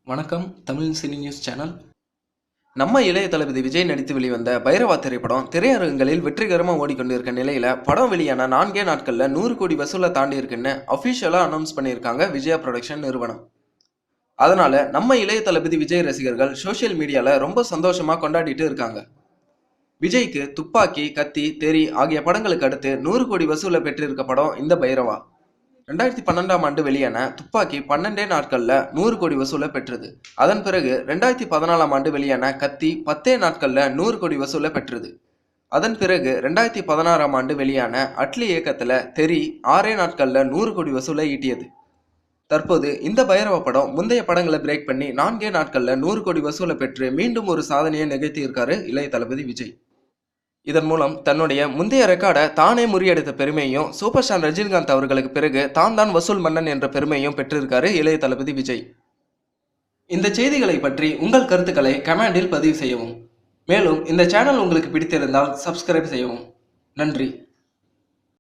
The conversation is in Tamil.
வணக்கம். Tamil cine news channel. நம்ம இளைய தளபதி விஜய் நடித்து வெளிவந்த பைரவா திரைப்படம் திரையரங்குகளில் வெற்றிகரமாக ஓடிக்கொண்டிருக்க நிலையில படம் வெளியான 4 நாட்கள்ல 100 கோடி வசூலை தாண்டி இருக்குன்னு அபிஷியலா அனௌன்ஸ் பண்ணியிருக்காங்க விஜயா புரொடக்ஷன் நிறுவனம். அதனால நம்ம இளைய தளபதி விஜய் ரசிகர்கள் சோசியல் மீடியால ரொம்ப சந்தோஷமா கொண்டாடிட்டு இருக்காங்க. விஜய்க்கு துப்பாக்கி, கத்தி, தெறி ஆகிய படங்களுக்கு அடுத்து 100 கோடி வசூலை பெற்றிருக்க படம் இந்த பைரவா. 2012ஆம் ஆண்டு வெளியான துப்பாக்கி 12 நாட்கள்ல 100 கோடி வசூலை பெற்றது. அதன் பிறகு 2014ஆம் ஆண்டு வெளியான கத்தி 10 நாட்கள்ல 100 கோடி வசூலை பெற்றது. அதன் பிறகு 2016ஆம் ஆண்டு வெளியான அட்லி இயக்கத்துல தெறி 6 நாட்கள்ல 100 கோடி வசூலை ஈட்டியது. தற்போது இந்த பைரவ படம் முந்தைய படங்களை பிரேக் பண்ணி 4 நாட்கள்ல 100 கோடி வசூலை பெற்று மீண்டும் ஒரு சாதனையை நிகழ்த்தி இருக்காரு இளைய தளபதி விஜய். இதன் மூலம் தன்னுடைய முந்தைய ரெக்கார்டை தானே முறியடித்த பெருமையும் சூப்பர் ஸ்டார் ரஜினிகாந்த் அவர்களுக்கு பிறகு தான் வசூல் மன்னன் என்ற பெருமையும் பெற்றிருக்காரு இளைய தளபதி விஜய். இந்த செய்திகளை பற்றி உங்கள் கருத்துக்களை கமெண்டில் பதிவு செய்யவும். மேலும் இந்த சேனல் உங்களுக்கு பிடித்திருந்தால் சப்ஸ்கிரைப் செய்யவும். நன்றி.